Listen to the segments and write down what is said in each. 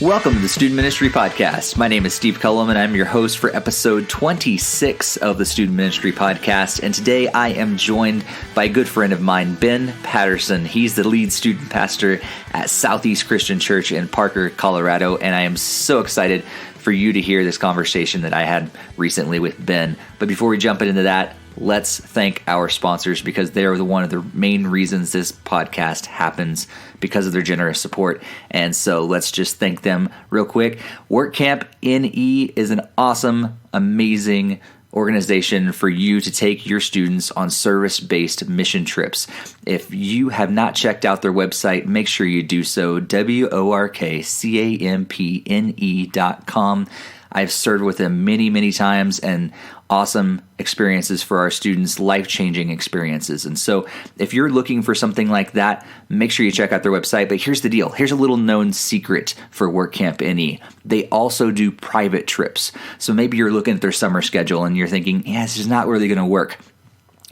Welcome to the Student Ministry Podcast. My name is Steve Cullum, and I'm your host for episode 26 of the Student Ministry Podcast. And today I am joined by a good friend of mine, Ben Patterson. He's the lead student pastor at Southeast Christian Church in Parker, Colorado. And I am so excited for you to hear this conversation that I had recently with Ben. But before we jump into that, let's thank our sponsors because they are one of the main reasons this podcast happens, because of their generous support. And so let's just thank them real quick. WorkCamp NE is an awesome, amazing organization for you to take your students on service-based mission trips. If you have not checked out their website, make sure you do so, workcampne.com. I've served with them many, many times, and awesome experiences for our students, life-changing experiences. And so if you're looking for something like that, make sure you check out their website. But here's the deal. Here's a little known secret for WorkCamp NE. They also do private trips. So maybe you're looking at their summer schedule and you're thinking, yeah, this is not really going to work.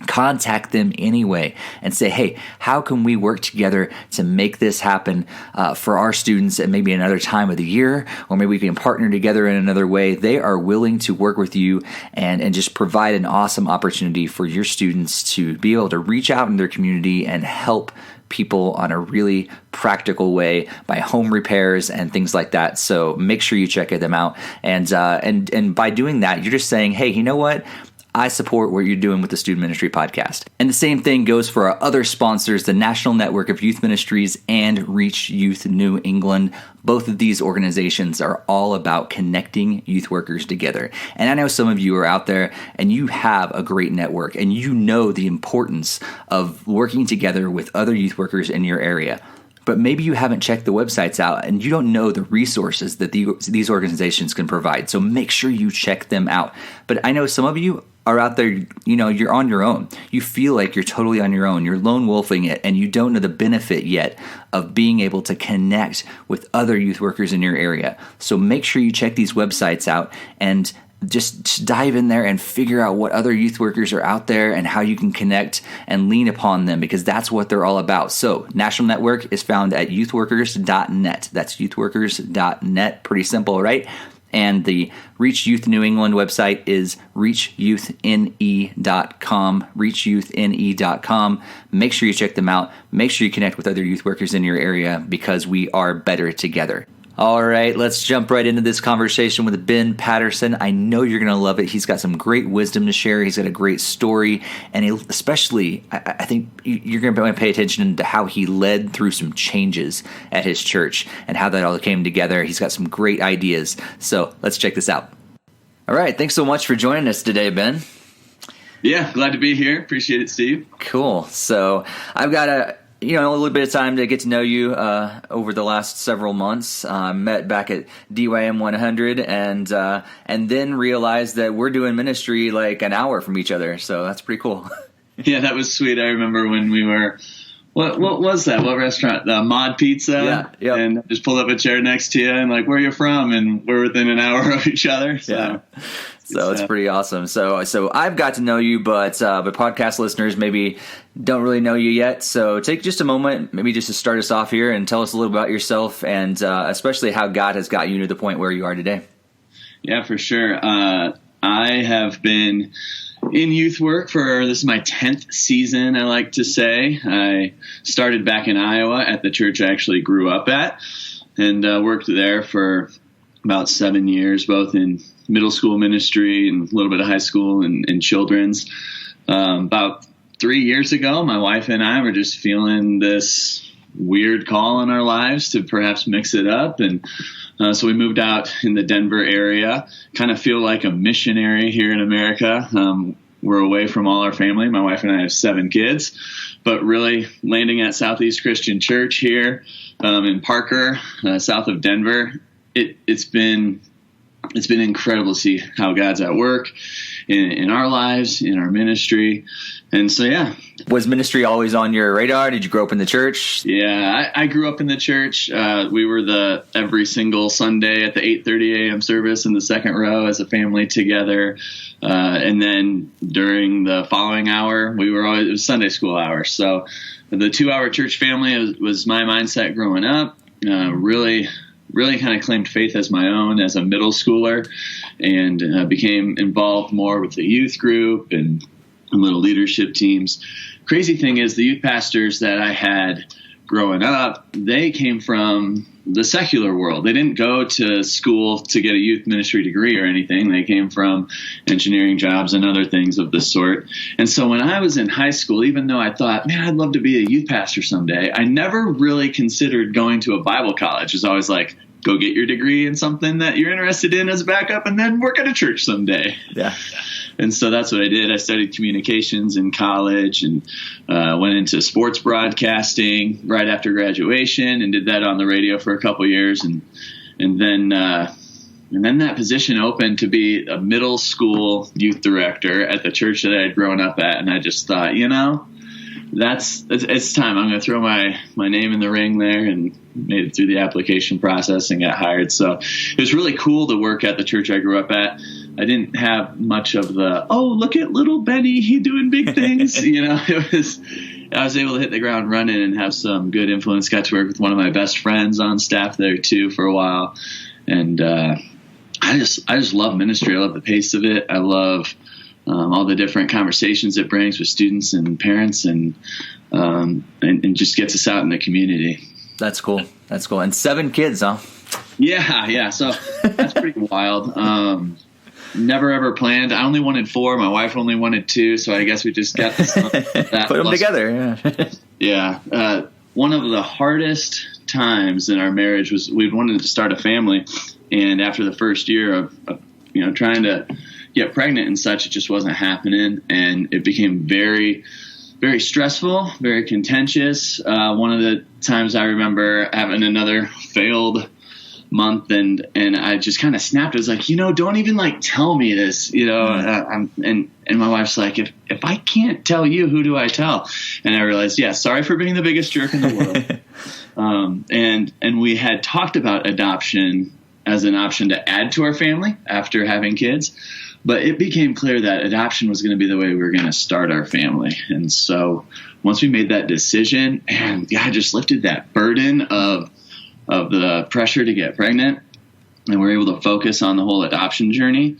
Contact them anyway and say, hey, how can we work together to make this happen for our students at maybe another time of the year, or maybe we can partner together in another way. They are willing to work with you and just provide an awesome opportunity for your students to be able to reach out in their community and help people on a really practical way by home repairs and things like that. So make sure you check them out. And by doing that, you're just saying, hey, you know what? I support what you're doing with the Student Ministry Podcast. And the same thing goes for our other sponsors, the National Network of Youth Ministries and Reach Youth New England. Both of these organizations are all about connecting youth workers together. And I know some of you are out there and you have a great network and you know the importance of working together with other youth workers in your area. But maybe you haven't checked the websites out and you don't know the resources that these organizations can provide. So make sure you check them out. But I know some of you are out there, you're on your own. You feel like you're totally on your own. You're lone wolfing it, and you don't know the benefit yet of being able to connect with other youth workers in your area. So make sure you check these websites out and just dive in there and figure out what other youth workers are out there and how you can connect and lean upon them, because that's what they're all about. So National Network is found at youthworkers.net. That's youthworkers.net. Pretty simple, right? And the Reach Youth New England website is reachyouthne.com, reachyouthne.com. Make sure you check them out. Make sure you connect with other youth workers in your area, because we are better together. All right, let's jump right into this conversation with Ben Patterson. I know you're going to love it. He's got some great wisdom to share. He's got a great story, and especially, I think you're going to want to pay attention to how he led through some changes at his church and how that all came together. He's got some great ideas. So let's check this out. All right, thanks so much for joining us today, Ben. Yeah, glad to be here. Appreciate it, Steve. Cool. So I've got a little bit of time to get to know you over the last several months. Met back at DYM 100 and then realized that we're doing ministry like an hour from each other. So that's pretty cool. Yeah, that was sweet. I remember when we were, what was that? What restaurant? Mod Pizza? Yeah. Yep. And just pulled up a chair next to you and like, where are you from? And we're within an hour of each other. So. Yeah. So it's pretty awesome. So I've got to know you, but podcast listeners maybe don't really know you yet. So take just a moment, maybe just to start us off here and tell us a little about yourself and especially how God has got you to the point where you are today. Yeah, for sure. I have been in youth work this is my 10th season, I like to say. I started back in Iowa at the church I actually grew up at and worked there for about 7 years, both in middle school ministry and a little bit of high school and children's. About 3 years ago, my wife and I were just feeling this weird call in our lives to perhaps mix it up. And so we moved out in the Denver area, kind of feel like a missionary here in America. We're away from all our family. My wife and I have 7 kids, but really landing at Southeast Christian Church here in Parker, south of Denver. It's been incredible to see how God's at work in our lives, in our ministry. And so, yeah. Was ministry always on your radar? Did you grow up in the church? Yeah, I grew up in the church. We were every single Sunday at the 8:30 a.m. service in the second row as a family together. And then during the following hour, it was Sunday school hour. So the 2-hour church family was my mindset growing up. Really really kind of claimed faith as my own as a middle schooler, and became involved more with the youth group and little leadership teams. Crazy thing is, the youth pastors that I had growing up, they came from the secular world. They didn't go to school to get a youth ministry degree or anything. They came from engineering jobs and other things of this sort. And so when I was in high school, even though I thought, man, I'd love to be a youth pastor someday, I never really considered going to a Bible college. It was always like, go get your degree in something that you're interested in as a backup and then work at a church someday. Yeah. And so that's what I did. I studied communications in college and went into sports broadcasting right after graduation and did that on the radio for a couple of years. And then that position opened to be a middle school youth director at the church that I had grown up at. And I just thought, it's time. I'm going to throw my name in the ring there, and made it through the application process and got hired. So it was really cool to work at the church I grew up at. I didn't have much of the, oh, look at little Benny, he doing big things. I was able to hit the ground running and have some good influence. Got to work with one of my best friends on staff there too for a while. And I just love ministry. I love the pace of it. I love all the different conversations it brings with students and parents, and just gets us out in the community. That's cool. And 7 kids, huh? Yeah. So that's pretty wild. Never ever planned. I only wanted 4. My wife only wanted 2. So I guess we just got that. Put them together. Yeah. Yeah. One of the hardest times in our marriage was we wanted to start a family. And after the first year of trying to get pregnant and such, it just wasn't happening. And it became very, very stressful, very contentious. One of the times I remember having another failed month, and I just kind of snapped. I was like, don't even tell me this, and my wife's like, if I can't tell you, who do I tell? And I realized, sorry for being the biggest jerk in the world. And we had talked about adoption as an option to add to our family after having kids. But it became clear that adoption was going to be the way we were going to start our family. And so once we made that decision, and God just lifted that burden of the pressure to get pregnant, and we're able to focus on the whole adoption journey.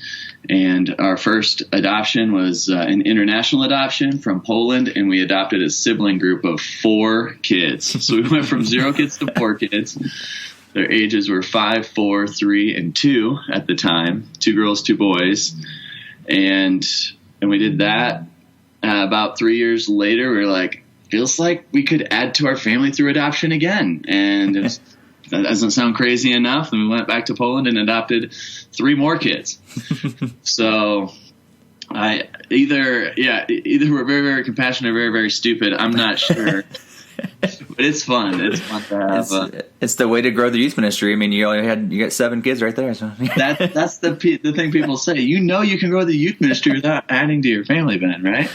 And our first adoption was an international adoption from Poland, and we adopted a sibling group of 4 kids. So we went from 0 kids to 4 kids. Their ages were 5, 4, 3, and 2 at the time. 2 girls, 2 boys. And we did that. About 3 years later, we were like, feels like we could add to our family through adoption again. And that doesn't sound crazy enough. And we went back to Poland and adopted 3 more kids. So either we're very, very compassionate or very, very stupid. I'm not sure. But it's fun. It's fun to have. It's the way to grow the youth ministry. I mean, you got 7 kids right there. So. That's the thing people say. You can grow the youth ministry without adding to your family, Ben, right?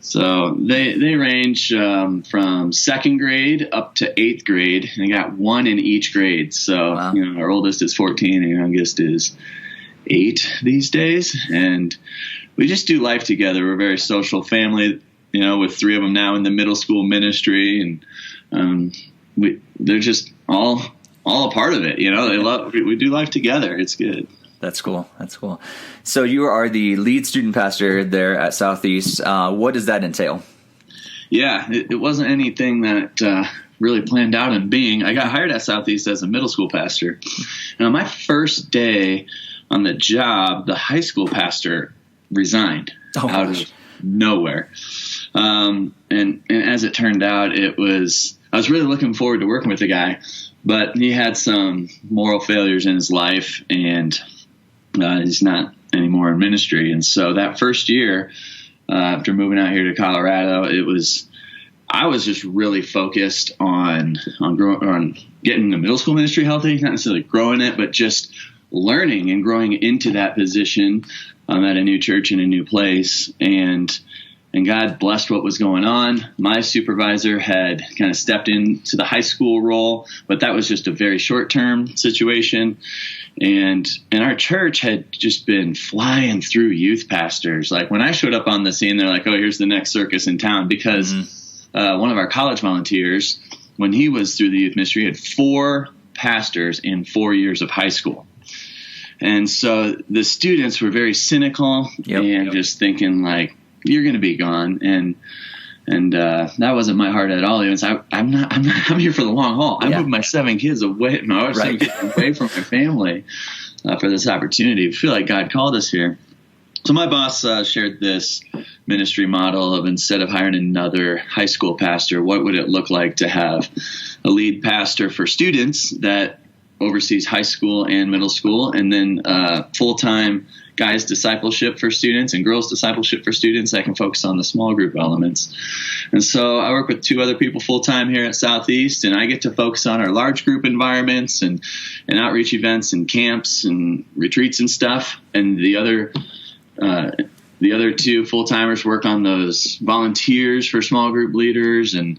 So they range from 2nd grade up to 8th grade, and they got 1 in each grade. So wow. Our oldest is 14, and our youngest is 8 these days, and we just do life together. We're a very social family. With 3 of them now in the middle school ministry, and they're just all a part of it. We do life together. It's good. That's cool. So you are the lead student pastor there at Southeast. What does that entail? Yeah, it wasn't anything that really planned out in being. I got hired at Southeast as a middle school pastor. And on my first day on the job, the high school pastor resigned out of nowhere. And as it turned out, I was really looking forward to working with the guy, but he had some moral failures in his life, and he's not anymore in ministry. And so that first year, after moving out here to Colorado, I was just really focused on getting the middle school ministry healthy, not necessarily growing it, but just learning and growing into that position at a new church in a new place. And God blessed what was going on. My supervisor had kind of stepped into the high school role, but that was just a very short-term situation. And our church had just been flying through youth pastors. Like when I showed up on the scene, they're like, oh, here's the next circus in town. Because one of our college volunteers, when he was through the youth ministry, had 4 pastors in 4 years of high school. And so the students were very cynical and just thinking like, you're going to be gone. And that wasn't my heart at all. It was, I'm here for the long haul. I moved my 7 kids away, away from my family for this opportunity. I feel like God called us here. So my boss shared this ministry model of, instead of hiring another high school pastor, what would it look like to have a lead pastor for students that oversees high school and middle school, and then full-time guys discipleship for students and girls discipleship for students that can focus on the small group elements. And so I work with 2 other people full-time here at Southeast, and I get to focus on our large group environments and outreach events and camps and retreats and stuff. And the other 2 full-timers work on those volunteers for small group leaders and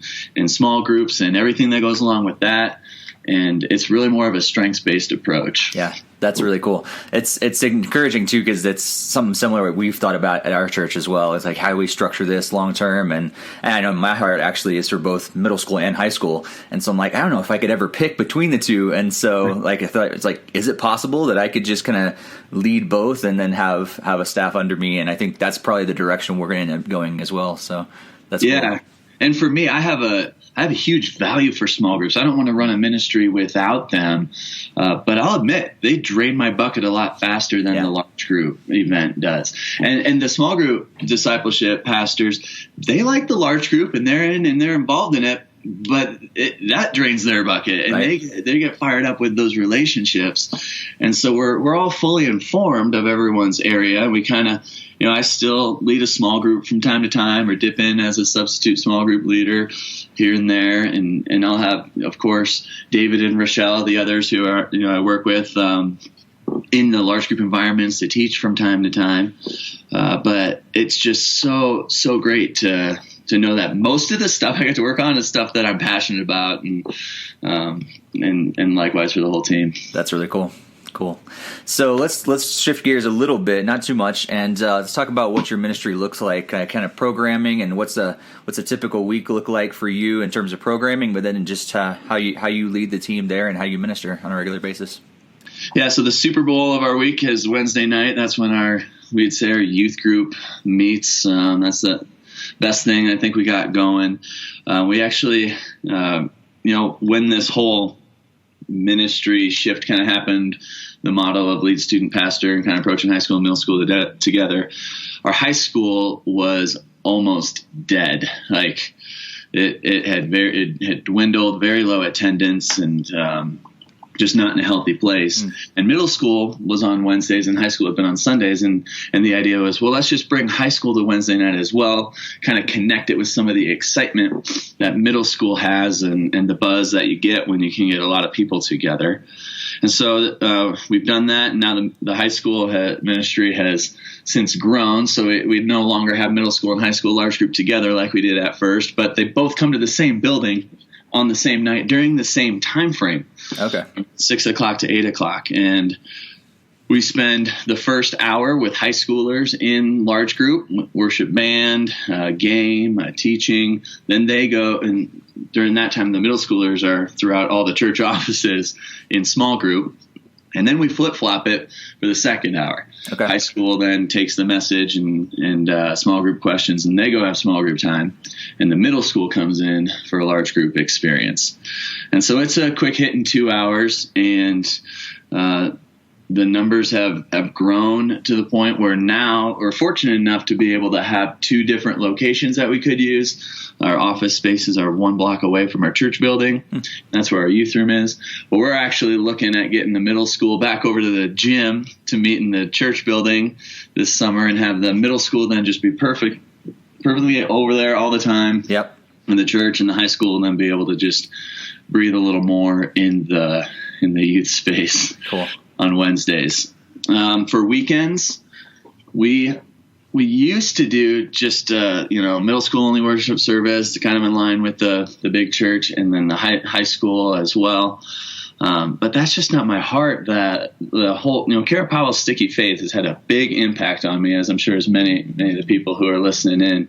small groups and everything that goes along with that. And it's really more of a strengths-based approach. Yeah, that's really cool. It's encouraging too, because it's something similar what we've thought about at our church as well. It's like, how do we structure this long term? And I know my heart actually is for both middle school and high school. And so I'm like, I don't know if I could ever pick between the 2. And so like I thought, it's like, is it possible that I could just kind of lead both and then have a staff under me? And I think that's probably the direction we're going to end up going as well. So that's cool. And for me, I have a huge value for small groups. I don't want to run a ministry without them. But I'll admit, they drain my bucket a lot faster than the large group event does. And the small group discipleship pastors, they like the large group and they're involved in it, but that drains their bucket, and they get fired up with those relationships. And so we're all fully informed of everyone's area. We kind of, I still lead a small group from time to time, or dip in as a substitute small group leader here and there. And I'll have, of course, David and Rochelle, the others who are, I work with in the large group environments to teach from time to time. But it's just so great to know that most of the stuff I get to work on is stuff that I'm passionate about, and likewise for the whole team. That's really cool. Cool. So let's shift gears a little bit, not too much, and let's talk about what your ministry looks like, kind of programming, and what's a typical week look like for you in terms of programming, but then just how you lead the team there and how you minister on a regular basis. Yeah. So the Super Bowl of our week is Wednesday night. That's when our youth group meets. That's the best thing I think we got going. We actually, when this whole ministry shift kind of happened, the model of lead student pastor and kind of approaching high school and middle school together, our high school was almost dead. Like it had dwindled, very low attendance, and just not in a healthy place. And middle school was on Wednesdays and high school had been on Sundays. And the idea was, well, let's just bring high school to Wednesday night as well, kind of connect it with some of the excitement that middle school has and the buzz that you get when you can get a lot of people together. And so we've done that. And now the high school ministry has since grown. So we no longer have middle school and high school large group together like we did at first, but they both come to the same building on the same night during the same time frame. Okay. 6 o'clock to 8 o'clock. And we spend the first hour with high schoolers in large group, worship band, game, teaching. Then they go, and during that time, the middle schoolers are throughout all the church offices in small group. And then we flip-flop it for the second hour. Okay. High school then takes the message and small group questions, and they go have small group time. And the middle school comes in for a large group experience. And so it's a quick hit in 2 hours, and the numbers have grown to the point where now we're fortunate enough to be able to have 2 different locations that we could use. Our office spaces are 1 block away from our church building. That's where our youth room is. But we're actually looking at getting the middle school back over to the gym to meet in the church building this summer, and have the middle school then just be perfectly over there all the time. Yep. In the church, and the high school and then be able to just breathe a little more in the youth space. Cool. On Wednesdays. For weekends, we used to do just middle school only worship service, kind of in line with the big church, and then the high school as well. But that's just not my heart. That the whole, Kara Powell's Sticky Faith has had a big impact on me, as I'm sure as many of the people who are listening in.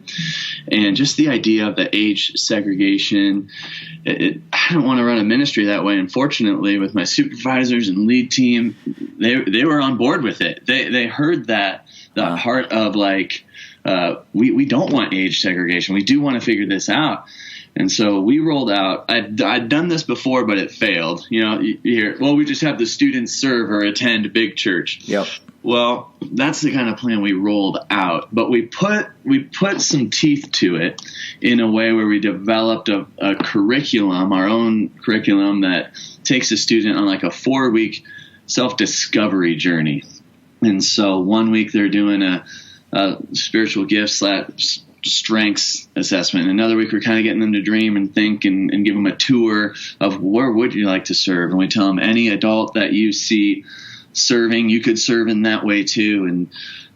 And just the idea of the age segregation, I don't want to run a ministry that way. Unfortunately, with my supervisors and lead team, they were on board with it. They heard that the heart of like, we don't want age segregation. We do want to figure this out. And so we rolled out. I'd done this before, but it failed. You hear, well, we just have the students serve or attend big church. Yep. Well, that's the kind of plan we rolled out. But we put some teeth to it in a way where we developed a curriculum, our own curriculum that takes a student on like a 4-week self-discovery journey. And so 1 week they're doing a spiritual gifts strengths assessment. Another week we're kind of getting them to dream and think and give them a tour of where would you like to serve. And we tell them any adult that you see serving, you could serve in that way too.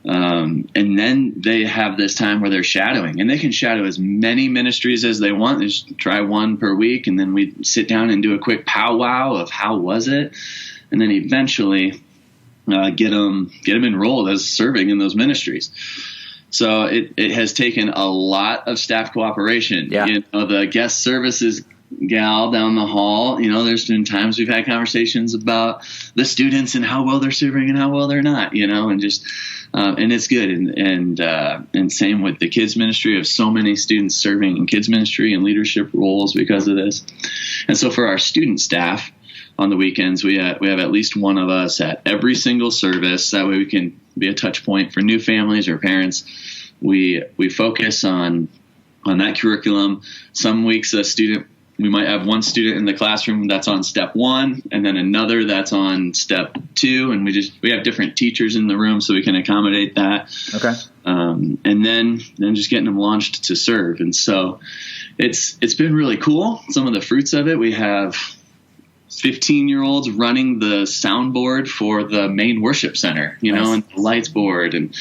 And then they have this time where they're shadowing, and they can shadow as many ministries as they want. Just try one per week. And then we sit down and do a quick powwow of how was it? And then eventually get them enrolled as serving in those ministries. So it has taken a lot of staff cooperation. Yeah. The guest services gal down the hall, there's been times we've had conversations about the students and how well they're serving and how well they're not, and just and it's good. And same with the kids ministry of so many students serving in kids ministry and leadership roles because of this. And so for our student staff on the weekends, we have at least one of us at every single service. That way we can be a touch point for new families or parents. We focus on that curriculum. Some weeks we might have one student in the classroom that's on step 1 and then another that's on step 2. And we have different teachers in the room so we can accommodate that. Okay. And then just getting them launched to serve. And so it's been really cool. Some of the fruits of it, we have 15-year-olds running the soundboard for the main worship center, Nice. And the lights board. And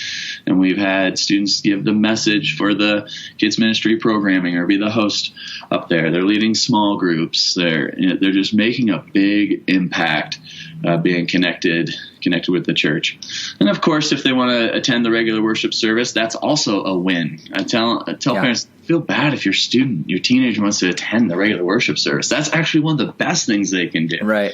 we've had students give the message for the kids ministry programming or be the host up there. They're leading small groups. They're just making a big impact, being connected with the church. And of course, if they want to attend the regular worship service, that's also a win. I tell parents, feel bad if your teenager wants to attend the regular worship service. That's actually one of the best things they can do. Right.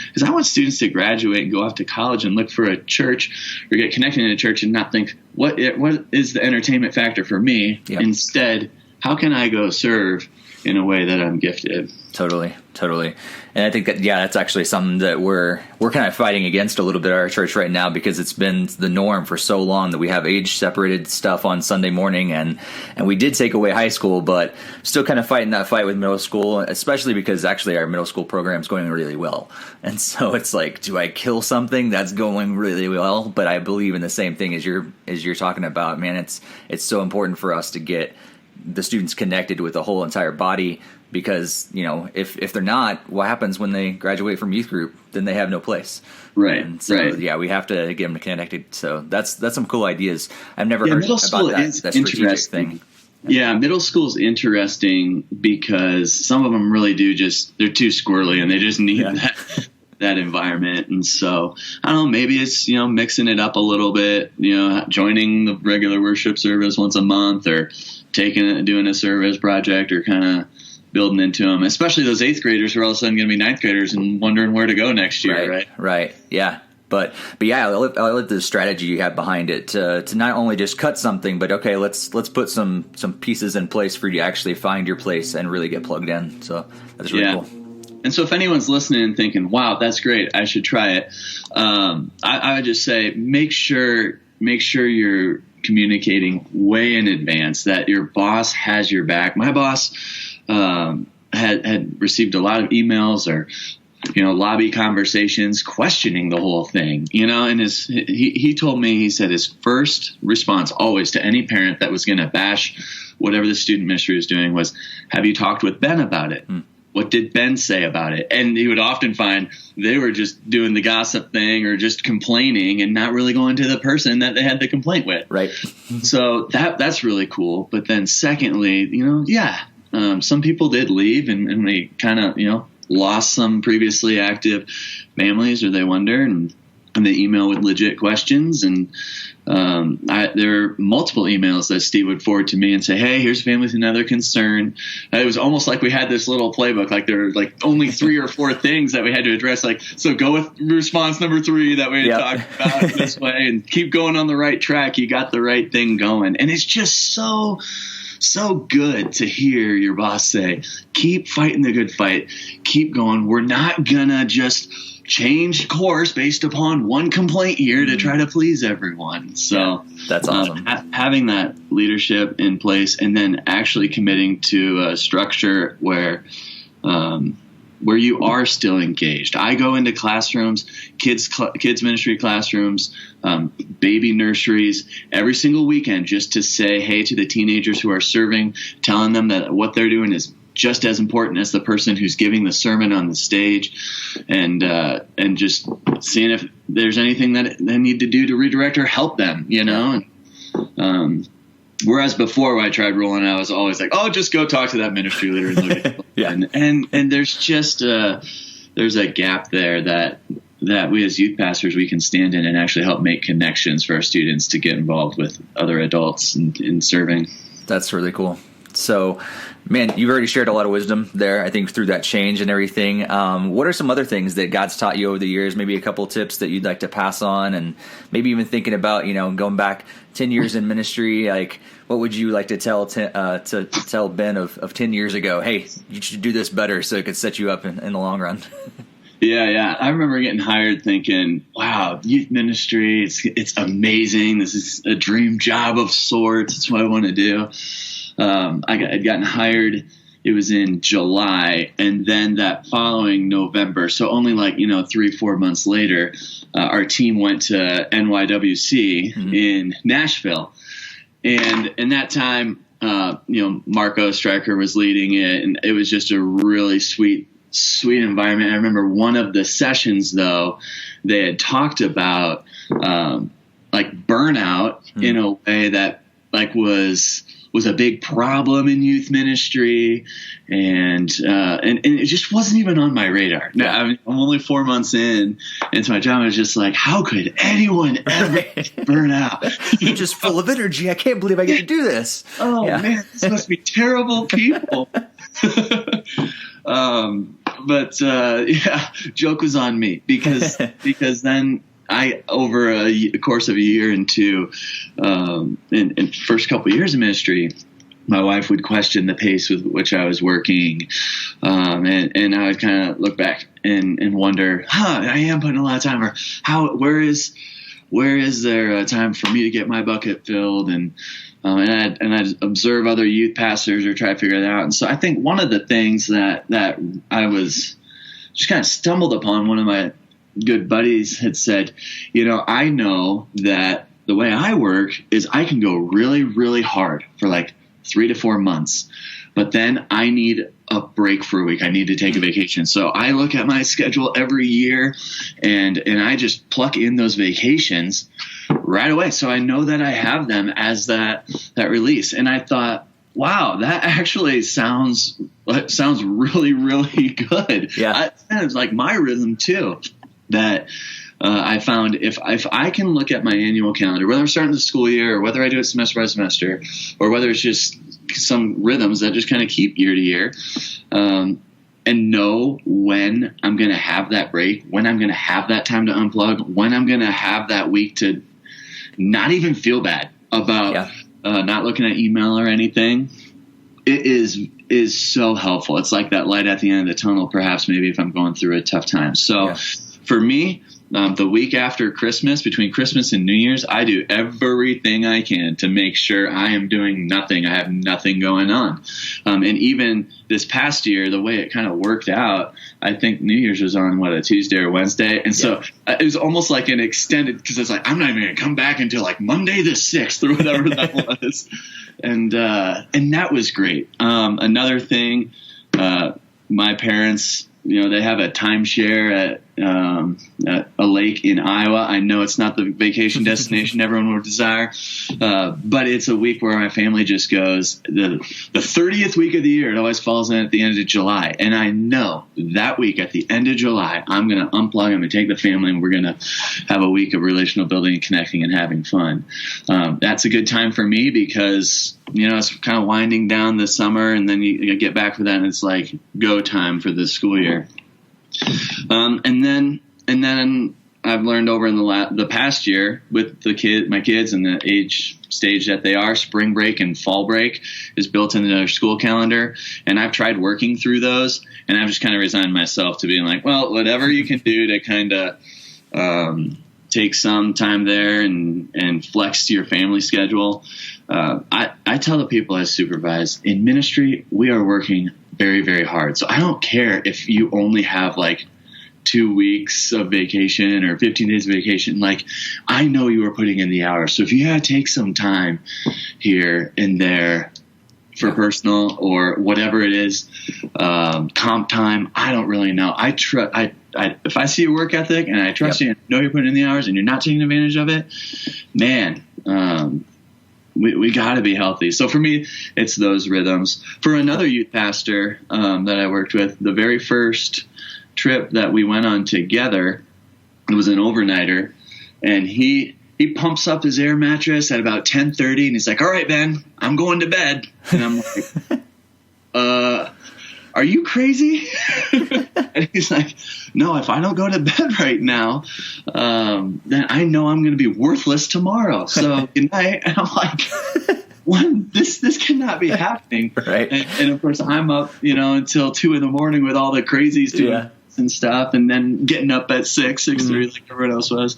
Because I want students to graduate and go off to college and look for a church or get connected in a church and not think, what is the entertainment factor for me? Yep. Instead, how can I go serve in a way that I'm gifted? Totally. And I think that, that's actually something that we're kind of fighting against a little bit at our church right now, because it's been the norm for so long that we have age separated stuff on Sunday morning, and we did take away high school, but still kind of fighting that fight with middle school, especially because actually our middle school program is going really well. And so it's like, do I kill something that's going really well? But I believe in the same thing as you're talking about, man. It's so important for us to get the students connected with the whole entire body, because if they're not, what happens when they graduate from youth group? Then they have no place. Right. And so, right. We have to get them connected. So that's some cool ideas. I've never heard middle about school that is strategic thing. Yeah, middle school is interesting because some of them really they're too squirrely and they just need that environment. And so I don't know, maybe it's, mixing it up a little bit, joining the regular worship service once a month or doing a service project or kind of building into them, especially those 8th graders who are all of a sudden going to be 9th graders and wondering where to go next year. Right. Yeah. But I like the strategy you have behind it to not only just cut something, but okay, let's put some pieces in place for you to actually find your place and really get plugged in. So that's really cool. And so if anyone's listening and thinking, wow, that's great, I should try it. I would just say, make sure you're communicating way in advance that your boss has your back. My boss had received a lot of emails or lobby conversations questioning the whole thing, and he told me, he said his first response always to any parent that was going to bash whatever the student ministry was doing was, have you talked with Ben about it? What did Ben say about it? And he would often find they were just doing the gossip thing or just complaining and not really going to the person that they had the complaint with. Right. So that's really cool. But then secondly, some people did leave and we kind of, lost some previously active families, or they wonder, and they email with legit questions. And there are multiple emails that Steve would forward to me and say, hey, here's a family with another concern. It was almost like we had this little playbook, like there were like only 3 or 4 things that we had to address. Like, so go with response number 3 that we had talked about this way, and keep going on the right track. You got the right thing going. And it's just so good to hear your boss say, keep fighting the good fight, keep going. We're not gonna just change course based upon one complaint here to try to please everyone. So that's awesome. Having that leadership in place, and then actually committing to a structure where you are still engaged. I go into classrooms, kids ministry classrooms, baby nurseries every single weekend, just to say hey to the teenagers who are serving, telling them that what they're doing is just as important as the person who's giving the sermon on the stage, and just seeing if there's anything that they need to do to redirect or help them, And, whereas before when I tried rolling, I was always like, oh, just go talk to that ministry leader and look at it. And there's just there's a gap there that we as youth pastors, we can stand in and actually help make connections for our students to get involved with other adults in serving. That's really cool. So, man, you've already shared a lot of wisdom there, I think, through that change and everything. What are some other things that God's taught you over the years? Maybe a couple tips that you'd like to pass on, and maybe even thinking about, going back 10 years in ministry, like what would you like to tell Ben of 10 years ago? Hey, you should do this better so it could set you up in the long run. Yeah. I remember getting hired thinking, wow, youth ministry, it's amazing. This is a dream job of sorts. It's what I want to do. I'd gotten hired, it was in July, and then that following November, so only 3-4 months later, our team went to NYWC in Nashville. And in that time, Marco Stryker was leading it, and it was just a really sweet environment. I remember one of the sessions, though, they had talked about burnout in a way that was a big problem in youth ministry, and it just wasn't even on my radar. Now, I'm only 4 months in into my job. I was just like, how could anyone ever burn out? You're just full of energy. I can't believe I get to do this. Oh man, this must be terrible people. But joke was on me because then over a course of a year and two, in first couple of years of ministry, my wife would question the pace with which I was working, and I would kind of look back and wonder, I am putting a lot of time, or where is there a time for me to get my bucket filled, and I'd observe other youth pastors or try to figure that out. And so I think one of the things that I was just kind of stumbled upon, one of my good buddies had said, I know that the way I work is I can go really, really hard for 3 to 4 months, but then I need a break for a week. I need to take a vacation. So I look at my schedule every year and I just pluck in those vacations right away. So I know that I have them as that release. And I thought, wow, that actually sounds really, really good. Yeah. It's like my rhythm too. That I found if I can look at my annual calendar, whether I'm starting the school year or whether I do it semester by semester, or whether it's just some rhythms that just kind of keep year to year, and know when I'm going to have that break, when I'm going to have that time to unplug, when I'm going to have that week to not even feel bad about not looking at email or anything, it is so helpful. It's like that light at the end of the tunnel, perhaps maybe if I'm going through a tough time. So for me, the week after Christmas, between Christmas and New Year's, I do everything I can to make sure I am doing nothing. I have nothing going on. And even this past year, the way it kind of worked out, I think New Year's was on, a Tuesday or Wednesday. And so it was almost like an extended, because it's like, I'm not even going to come back until Monday the 6th or whatever that was. And that was great. Another thing, my parents, they have a timeshare at a lake in Iowa. I know it's not the vacation destination everyone would desire, but it's a week where my family just goes. The 30th week of the year, it always falls in at the end of July. And I know that week at the end of July, I'm going to unplug, I'm going to take the family, and we're going to have a week of relational building and connecting and having fun. That's a good time for me because, it's kind of winding down the summer, and then you get back for that, and it's like go time for the school year. And then I've learned over in the past year with my kids and the age stage that they are, spring break and fall break is built into their school calendar. And I've tried working through those, and I've just kind of resigned myself to being like, well, whatever you can do to kind of take some time there and flex to your family schedule. I tell the people I supervise in ministry, we are working very, very hard. So I don't care if you only have like 2 weeks of vacation or 15 days of vacation. Like, I know you are putting in the hours. So if you gotta take some time here and there for personal or whatever it is, comp time, I don't really know. If I see your work ethic and I trust you and know you're putting in the hours and you're not taking advantage of it, man, we got to be healthy. So for me, it's those rhythms. For another youth pastor that I worked with, the very first trip that we went on together, it was an overnighter, and he pumps up his air mattress at about 10:30, and he's like, "All right, Ben, I'm going to bed." And I'm like, "Are you crazy?" And he's like, "No, if I don't go to bed right now, then I know I'm going to be worthless tomorrow. So good night." And I'm like, this cannot be happening. Right. And of course I'm up, until 2 a.m. with all the crazies doing and stuff, and then getting up at 6:30 like everyone else was.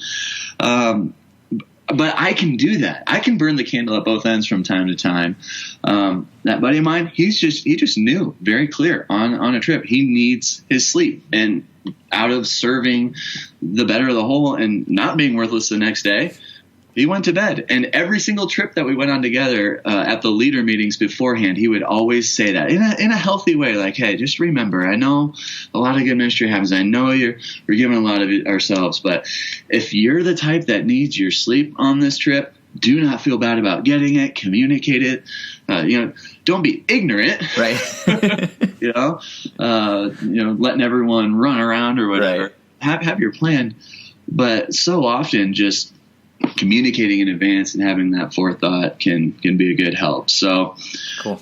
But I can do that. I can burn the candle at both ends from time to time. That buddy of mine, he just knew very clear on a trip he needs his sleep, and out of serving the better of the whole and not being worthless the next day, he went to bed. And every single trip that we went on together at the leader meetings beforehand, he would always say that in a healthy way, like, "Hey, just remember, I know a lot of good ministry happens. I know we're giving a lot of it ourselves, but if you're the type that needs your sleep on this trip, do not feel bad about getting it. Communicate it. Don't be ignorant, right? Letting everyone run around or whatever. Right. Have your plan, but so often just communicating in advance and having that forethought can be a good help. So, cool.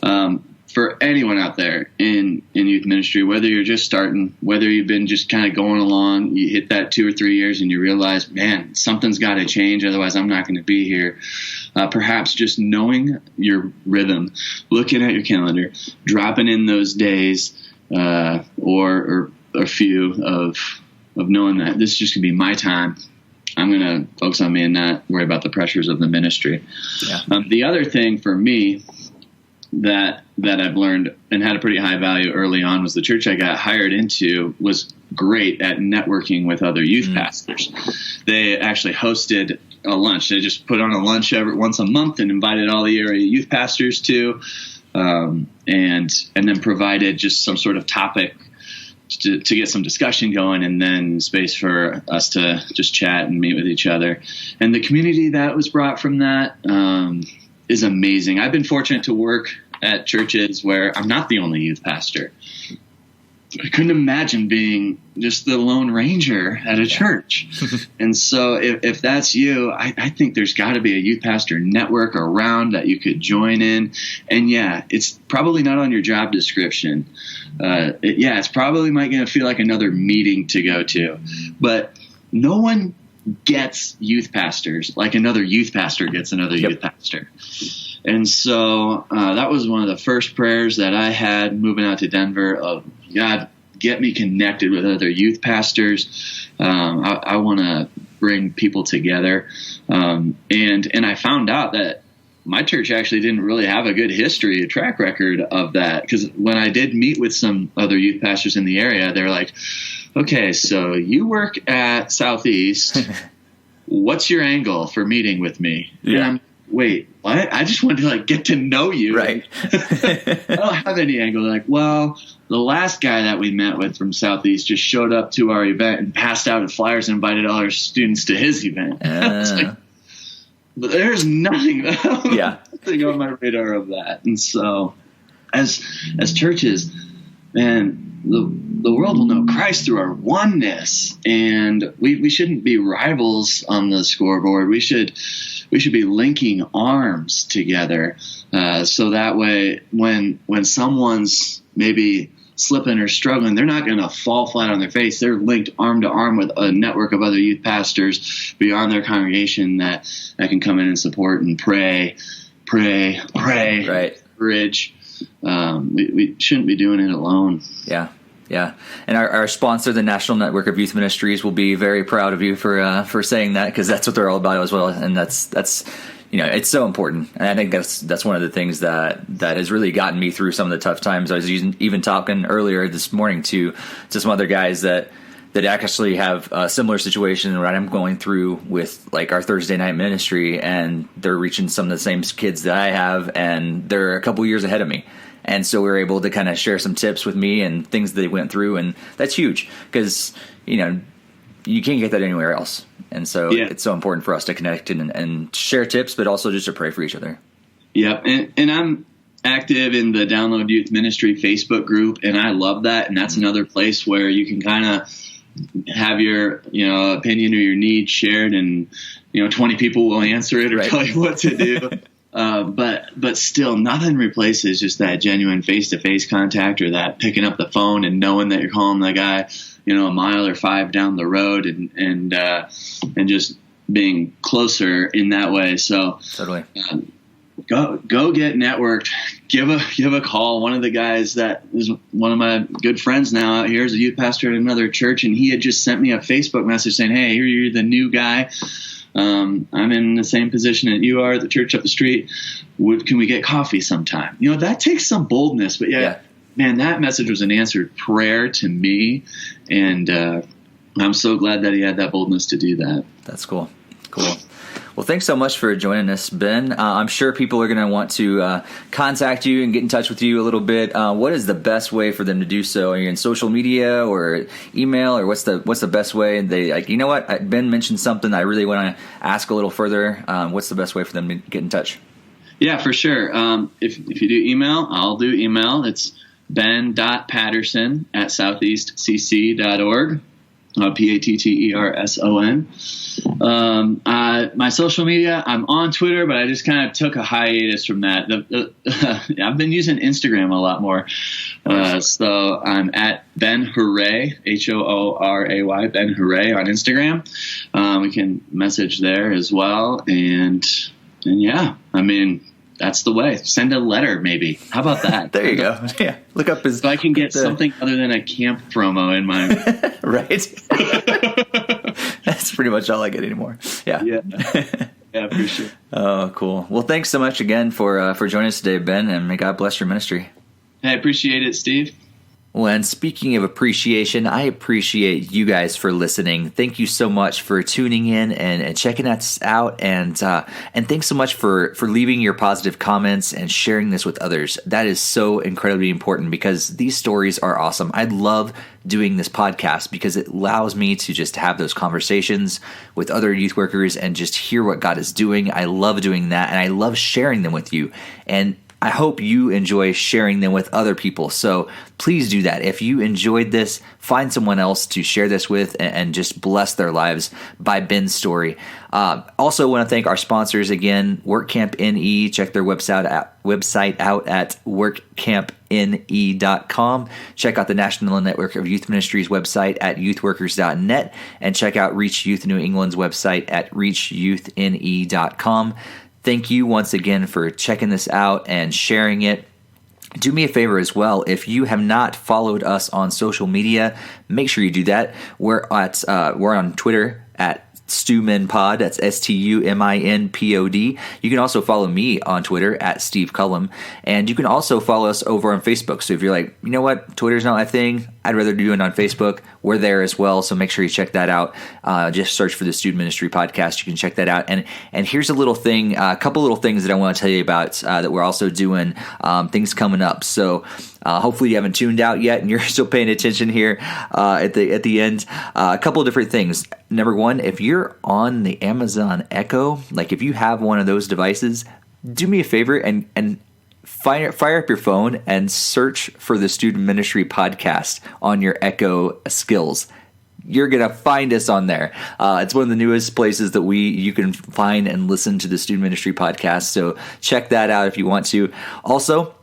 For anyone out there in youth ministry, whether you're just starting, whether you've been just kind of going along, you hit that 2 or 3 years and you realize, man, something's got to change. Otherwise I'm not going to be here. Perhaps just knowing your rhythm, looking at your calendar, dropping in those days, or a few of knowing that this is just going to be my time. I'm going to focus on me and not worry about the pressures of the ministry. Yeah. The other thing for me that I've learned and had a pretty high value early on was the church I got hired into was great at networking with other youth pastors. They actually hosted a lunch. They just put on a lunch once a month and invited all the area youth pastors to, and then provided just some sort of topic to get some discussion going, and then space for us to just chat and meet with each other. And the community that was brought from that is amazing. I've been fortunate to work at churches where I'm not the only youth pastor. I couldn't imagine being just the Lone Ranger at a church. And so if that's you, I think there's got to be a youth pastor network around that you could join in. And it's probably not on your job description. It's probably might going to feel like another meeting to go to. But no one gets youth pastors like another youth pastor gets another youth pastor. And so that was one of the first prayers that I had moving out to Denver of, God, get me connected with other youth pastors. I want to bring people together. And I found out that my church actually didn't really have a good history, a track record of that. Because when I did meet with some other youth pastors in the area, they're like, okay, so you work at Southeast. What's your angle for meeting with me? Yeah. And I'm wait, what? I just wanted to like get to know you. Right. I don't have any angle. They're like, well, the last guy that we met with from Southeast just showed up to our event and passed out flyers and invited all our students to his event. It's like, but there's nothing, nothing on my radar of that. And so as churches, man, the world will know Christ through our oneness, and we shouldn't be rivals on the scoreboard. We should be linking arms together, so that way when someone's maybe slipping or struggling, they're not going to fall flat on their face. They're linked arm to arm with a network of other youth pastors beyond their congregation that can come in and support and pray, right. Encourage. We shouldn't be doing it alone. Yeah. And our sponsor, the National Network of Youth Ministries, will be very proud of you for saying that, because that's what they're all about as well. And that's it's so important. And I think that's one of the things that has really gotten me through some of the tough times. I was even talking earlier this morning to some other guys that actually have a similar situation that I'm going through with like our Thursday night ministry, and they're reaching some of the same kids that I have, and they're a couple years ahead of me. And so we were able to kind of share some tips with me and things that they went through, and that's huge because, you can't get that anywhere else. And so it's so important for us to connect and share tips, but also just to pray for each other. Yeah. And I'm active in the Download Youth Ministry Facebook group, and I love that. And that's another place where you can kind of have your, opinion or your need shared, and, 20 people will answer it or tell you what to do. But still, nothing replaces just that genuine face-to-face contact, or that picking up the phone and knowing that you're calling the guy, a mile or 5 down the road, and just being closer in that way. So totally. Go get networked. Give a call. One of the guys that is one of my good friends now out here is a youth pastor at another church, and he had just sent me a Facebook message saying, "Hey, you're the new guy. I'm in the same position that you are at the church up the street. Can we get coffee sometime?" That takes some boldness, but man, that message was an answered prayer to me, and I'm so glad that he had that boldness to do that. That's cool. Well, thanks so much for joining us, Ben. I'm sure people are going to want to contact you and get in touch with you a little bit. What is the best way for them to do so? Are you in social media or email, or what's the best way? They like, what? Ben mentioned something I really want to ask a little further. What's the best way for them to get in touch? Yeah, for sure. If you do email, I'll do email. It's ben.patterson@southeastcc.org. Patterson. My social media, I'm on Twitter, but I just kind of took a hiatus from that. I've been using Instagram a lot more. So I'm at Ben Hooray, Hooray, Ben Hooray on Instagram. We can message there as well. And that's the way. Send a letter, maybe. How about that? There you go. Yeah. Look up his. So I can get something other than a camp promo in my. Right. That's pretty much all I get anymore. Yeah. Yeah, for sure. Oh, cool. Well, thanks so much again for joining us today, Ben, and may God bless your ministry. I appreciate it, Steve. Well, and speaking of appreciation, I appreciate you guys for listening. Thank you so much for tuning in and checking us out, and thanks so much for leaving your positive comments and sharing this with others. That is so incredibly important, because these stories are awesome. I love doing this podcast because it allows me to just have those conversations with other youth workers and just hear what God is doing. I love doing that, and I love sharing them with you. And I hope you enjoy sharing them with other people. So please do that. If you enjoyed this, find someone else to share this with and just bless their lives by Ben's story. Also want to thank our sponsors again, WorkCamp NE. Check their website out at workcampne.com. Check out the National Network of Youth Ministries website at youthworkers.net, and check out Reach Youth New England's website at reachyouthne.com. Thank you once again for checking this out and sharing it. Do me a favor as well. If you have not followed us on social media, make sure you do that. We're on Twitter at StuMinPod. That's StuMinPod. You can also follow me on Twitter at Steve Cullum, and you can also follow us over on Facebook. So if you're like, you know what, Twitter's not my thing, I'd rather do it on Facebook. We're there as well, so make sure you check that out. Just search for the Student Ministry Podcast. You can check that out. And here's a little thing, a couple little things that I want to tell you about that we're also doing, things coming up. So hopefully you haven't tuned out yet and you're still paying attention here at the end. A couple of different things. Number one, if you're on the Amazon Echo, like if you have one of those devices, do me a favor and fire up your phone and search for the Student Ministry Podcast on your Echo skills. You're going to find us on there. It's one of the newest places that you can find and listen to the Student Ministry Podcast. So check that out if you want to. Also,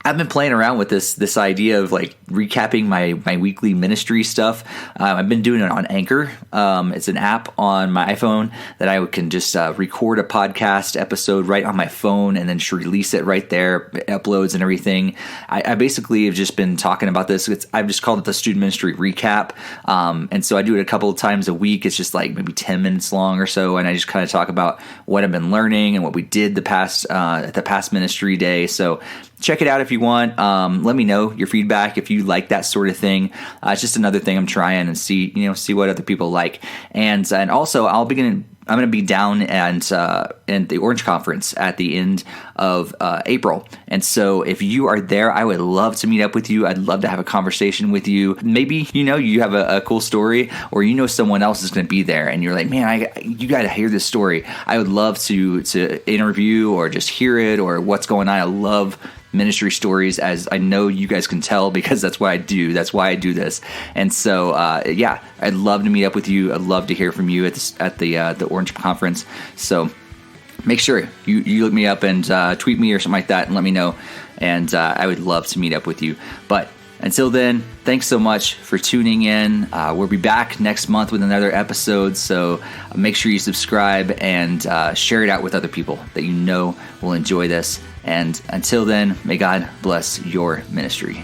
I've been playing around with this idea of like recapping my weekly ministry stuff. I've been doing it on Anchor. It's an app on my iPhone that I can just record a podcast episode right on my phone and then just release it right there. It uploads and everything. I basically have just been talking about this. I've just called it the Student Ministry Recap. And so I do it a couple of times a week. It's just like maybe 10 minutes long or so. And I just kind of talk about what I've been learning and what we did the past ministry day. So check it out if you want. Let me know your feedback if you like that sort of thing. It's just another thing I'm trying and see what other people like. And also I'm going to be down at the Orange Conference at the end of April. And so if you are there, I would love to meet up with you. I'd love to have a conversation with you. Maybe, you have a cool story, or someone else is going to be there and you're like, man, you got to hear this story. I would love to interview or just hear it or what's going on. I love ministry stories, as I know you guys can tell, because that's what I do. That's why I do this. And so, I'd love to meet up with you. I'd love to hear from you at the Orange Conference. So make sure you look me up and tweet me or something like that and let me know. And I would love to meet up with you. But until then, thanks so much for tuning in. We'll be back next month with another episode. So make sure you subscribe and share it out with other people that you know will enjoy this. And until then, may God bless your ministry.